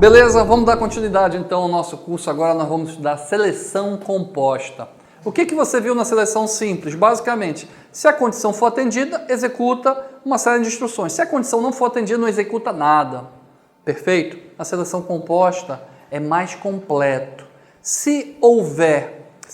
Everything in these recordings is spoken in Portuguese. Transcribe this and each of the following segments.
Beleza, vamos dar continuidade então ao nosso curso. Agora nós vamos estudar seleção composta. O que você viu na seleção simples? Basicamente, se a condição for atendida, executa uma série de instruções. Se a condição não for atendida, não executa nada. Perfeito? A seleção composta é mais completo. Se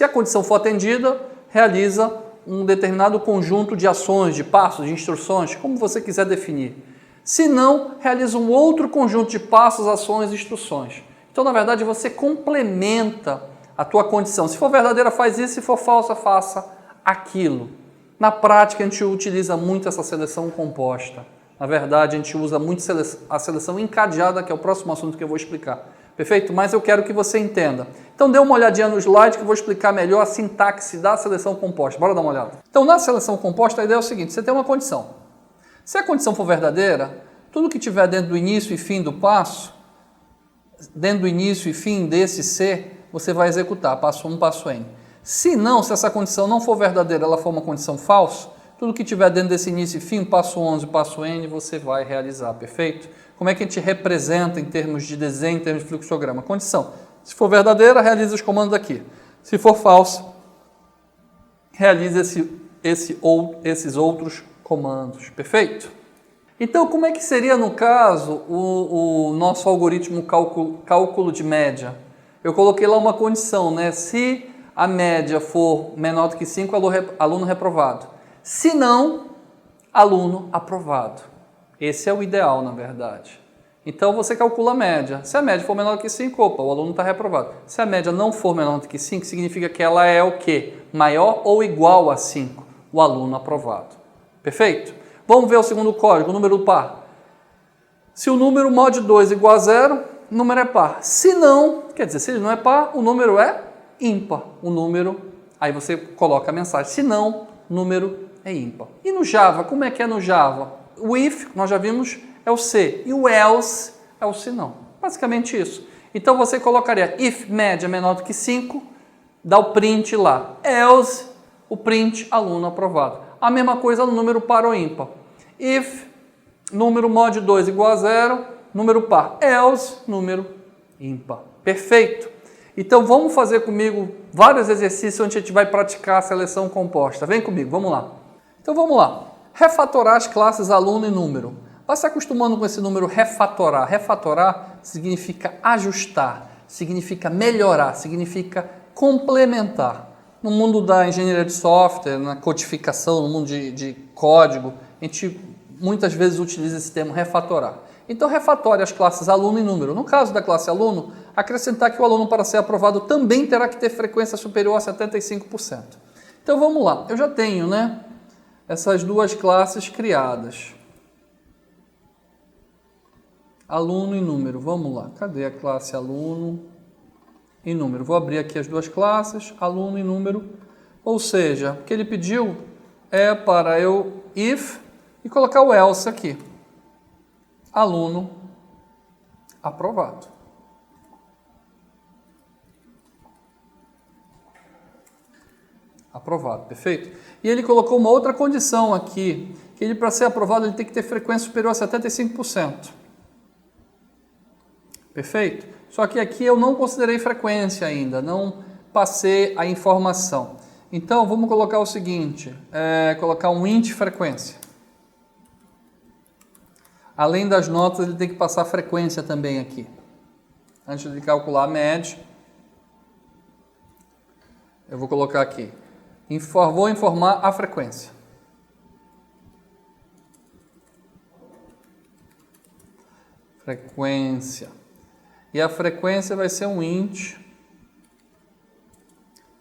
a condição for atendida, realiza um determinado conjunto de ações, de passos, de instruções, como você quiser definir. Se não, realiza um outro conjunto de passos, ações e instruções. Então, na verdade, você complementa a tua condição. Se for verdadeira, faz isso. Se for falsa, faça aquilo. Na prática, a gente utiliza muito essa seleção composta. Na verdade, a gente usa muito a seleção encadeada, que é o próximo assunto que eu vou explicar. Perfeito? Mas eu quero que você entenda. Então, dê uma olhadinha no slide que eu vou explicar melhor a sintaxe da seleção composta. Bora dar uma olhada. Então, na seleção composta, a ideia é o seguinte. Você tem uma condição. Se a condição for verdadeira, tudo que tiver dentro do início e fim do passo, dentro do início e fim desse C, você vai executar, passo 1, passo N. Se não, se essa condição não for verdadeira, ela for uma condição falsa, tudo que tiver dentro desse início e fim, passo 11, passo N, você vai realizar, perfeito? Como é que a gente representa em termos de desenho, em termos de fluxograma? Condição. Se for verdadeira, realiza os comandos aqui. Se for falsa, realiza esses outros comandos, perfeito? Então, como é que seria, no caso, o nosso algoritmo cálculo de média? Eu coloquei lá uma condição, né? Se a média for menor do que 5, aluno reprovado. Se não, aluno aprovado. Esse é o ideal, na verdade. Então, você calcula a média. Se a média for menor do que 5, opa, o aluno está reprovado. Se a média não for menor do que 5, significa que ela é o quê? Maior ou igual a 5, o aluno aprovado. Perfeito? Vamos ver o segundo código, o número par. Se o número mod 2 igual a 0, o número é par. Se não, quer dizer, se ele não é par, o número é ímpar. O número, aí você coloca a mensagem. Se não, o número é ímpar. E no Java, como é que é no Java? O if, nós já vimos, é o se. E o else é o se não. Basicamente isso. Então você colocaria if média menor do que 5, dá o print lá. Else, o print aluno aprovado. A mesma coisa no número par ou ímpar. If número mod 2 igual a 0, número par. Else, número ímpar. Perfeito? Então vamos fazer comigo vários exercícios onde a gente vai praticar a seleção composta. Vem comigo, vamos lá. Então vamos lá. Refatorar as classes aluno e número. Vai se acostumando com esse número refatorar. Refatorar significa ajustar, significa melhorar, significa complementar. No mundo da engenharia de software, na codificação, no mundo de código, a gente muitas vezes utiliza esse termo refatorar. Então, refatore as classes aluno e número. No caso da classe aluno, acrescentar que o aluno, para ser aprovado, também terá que ter frequência superior a 75%. Então, vamos lá. Eu já tenho, né, essas duas classes criadas. Aluno e número. Vamos lá. Cadê a classe aluno e número? Vou abrir aqui as duas classes, aluno e número. Ou seja, o que ele pediu é para eu if e colocar o else aqui. Aluno aprovado. Aprovado, perfeito? E ele colocou uma outra condição aqui, que ele, para ser aprovado, ele tem que ter frequência superior a 75%. Perfeito? Só que aqui eu não considerei frequência ainda, não passei a informação. Então, vamos colocar o seguinte, colocar um int frequência. Além das notas, ele tem que passar a frequência também aqui. Antes de calcular a média, eu vou colocar aqui. Vou informar a frequência. Frequência. E a frequência vai ser um int.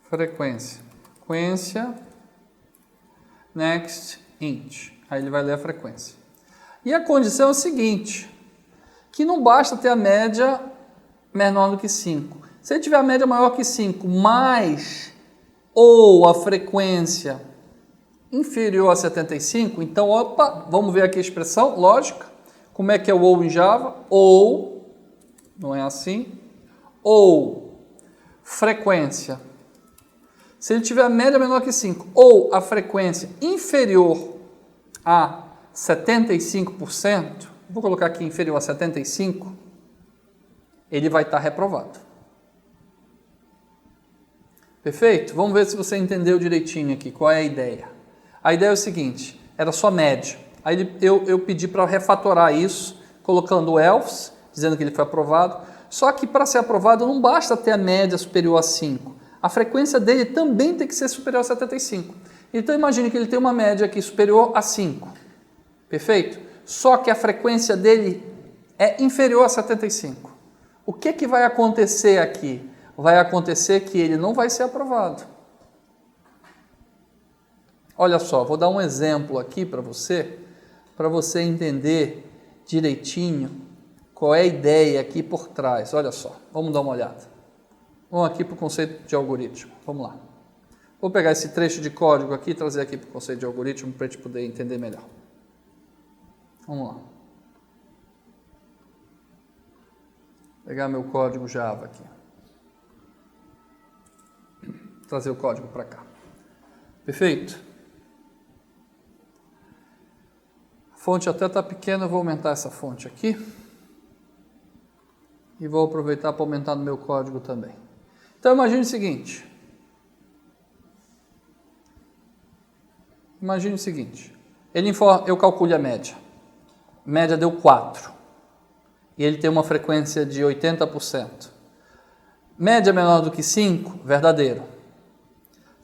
Frequência. Frequência. Next int. Aí ele vai ler a frequência. E a condição é o seguinte, que não basta ter a média menor do que 5. Se ele tiver a média maior que 5, mais ou a frequência inferior a 75, então, opa, vamos ver aqui a expressão lógica. Como é que é o ou em Java? Ou, não é assim, ou frequência. Se ele tiver a média menor que 5 ou a frequência inferior a 75%, vou colocar aqui inferior a 75%, ele vai estar reprovado. Perfeito? Vamos ver se você entendeu direitinho aqui qual é a ideia. A ideia é o seguinte, era só média. Aí eu pedi para refatorar isso, colocando o else, dizendo que ele foi aprovado. Só que para ser aprovado não basta ter a média superior a 5. A frequência dele também tem que ser superior a 75. Então imagine que ele tem uma média aqui superior a 5. Perfeito? Só que a frequência dele é inferior a 75. O que vai acontecer aqui? Vai acontecer que ele não vai ser aprovado. Olha só, vou dar um exemplo aqui para você entender direitinho qual é a ideia aqui por trás. Olha só, vamos dar uma olhada. Vamos aqui para o conceito de algoritmo. Vamos lá. Vou pegar esse trecho de código aqui e trazer aqui para o conceito de algoritmo para a gente poder entender melhor. Vamos lá. Vou pegar meu código Java aqui. Trazer o código para cá. Perfeito? A fonte até está pequena, eu vou aumentar essa fonte aqui. E vou aproveitar para aumentar no meu código também. Então imagine o seguinte. Eu calculo a média. A média deu 4. E ele tem uma frequência de 80%. Média menor do que 5, verdadeiro.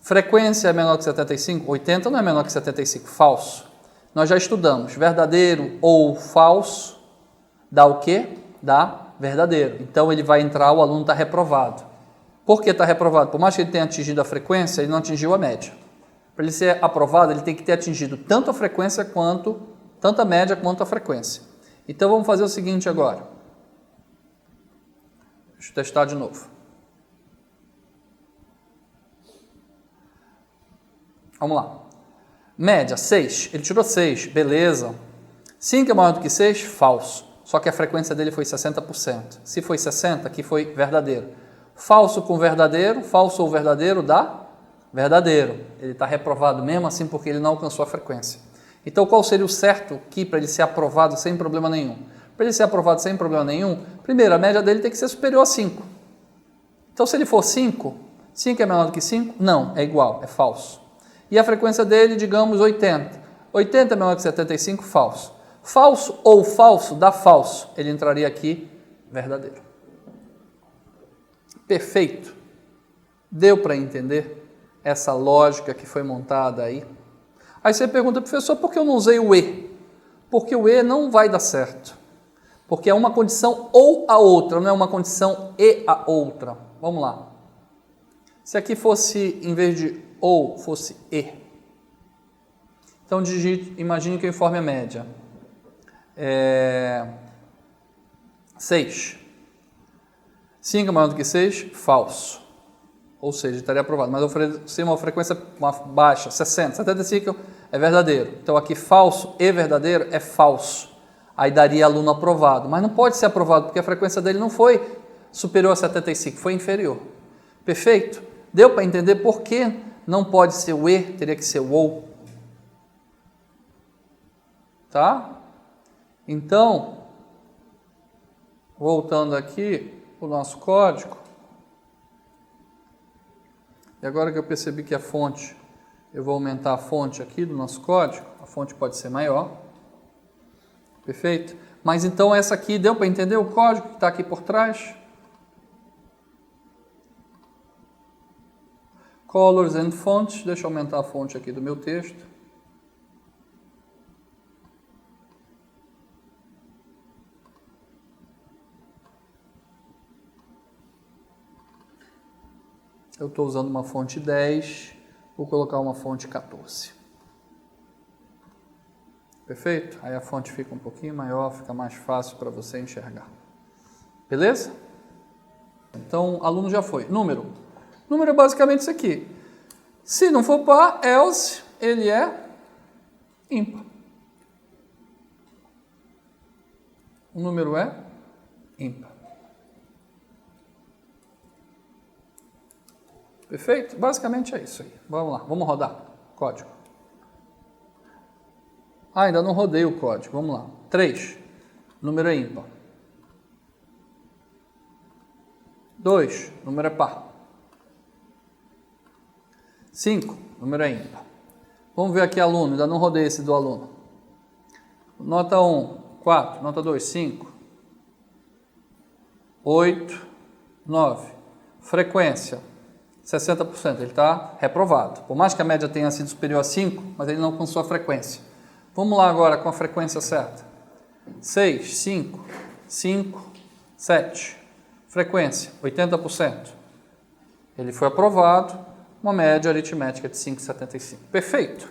Frequência é menor que 75, 80 não é menor que 75, falso. Nós já estudamos, verdadeiro ou falso dá o quê? Dá verdadeiro. Então ele vai entrar, o aluno está reprovado. Por que está reprovado? Por mais que ele tenha atingido a frequência, ele não atingiu a média. Para ele ser aprovado, ele tem que ter atingido tanto a frequência quanto, tanto a média quanto a frequência. Então vamos fazer o seguinte agora. Deixa eu testar de novo. Vamos lá. Média, 6. Ele tirou 6, beleza. 5 é maior do que 6, falso. Só que a frequência dele foi 60%. Se foi 60, aqui foi verdadeiro. Falso com verdadeiro, falso ou verdadeiro dá verdadeiro. Ele está reprovado mesmo assim porque ele não alcançou a frequência. Então qual seria o certo aqui para ele ser aprovado sem problema nenhum? Para ele ser aprovado sem problema nenhum, primeiro, a média dele tem que ser superior a 5. Então se ele for 5, 5 é menor do que 5? Não, é igual, é falso. E a frequência dele, digamos, 80. 80 é menor que 75, falso. Falso ou falso dá falso. Ele entraria aqui, verdadeiro. Perfeito. Deu para entender essa lógica que foi montada aí? Aí você pergunta, professor, por que eu não usei o E? Porque o E não vai dar certo. Porque é uma condição ou a outra, não é uma condição e a outra. Vamos lá. Se aqui fosse, em vez de ou, fosse E. Então, imagine que eu informe a média. 6. 5 é maior do que 6, falso. Ou seja, estaria aprovado. Mas eu ofereci uma frequência baixa, 60. 75 é verdadeiro. Então, aqui falso e verdadeiro é falso. Aí daria aluno aprovado. Mas não pode ser aprovado, porque a frequência dele não foi superior a 75, foi inferior. Perfeito? Deu para entender por que não pode ser o E, teria que ser o OU. Tá? Então, voltando aqui o nosso código. E agora que eu percebi que a fonte, eu vou aumentar a fonte aqui do nosso código, a fonte pode ser maior. Perfeito? Mas então essa aqui, deu para entender o código que está aqui por trás? Colors and fonts, deixa eu aumentar a fonte aqui do meu texto. Eu estou usando uma fonte 10, vou colocar uma fonte 14. Perfeito? Aí a fonte fica um pouquinho maior, fica mais fácil para você enxergar. Beleza? Então, aluno já foi. Número. Número é basicamente isso aqui. Se não for par, else, ele é ímpar. O número é ímpar. Perfeito? Basicamente é isso aí. Vamos lá, vamos rodar. Código. Ainda não rodei o código. Vamos lá. 3. Número é ímpar. 2, número é par. 5, número é ímpar. Vamos ver aqui aluno, ainda não rodei esse do aluno. Nota 1, 4, nota 2, 5, 8, 9. Frequência, 60%. Ele está reprovado. Por mais que a média tenha sido superior a 5, mas ele não alcançou a frequência. Vamos lá agora com a frequência certa. 6, 5, 5, 7. Frequência, 80%. Ele foi aprovado, uma média aritmética de 5,75. Perfeito.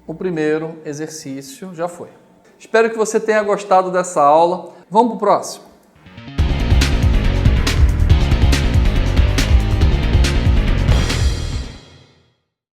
O primeiro exercício já foi. Espero que você tenha gostado dessa aula. Vamos para o próximo.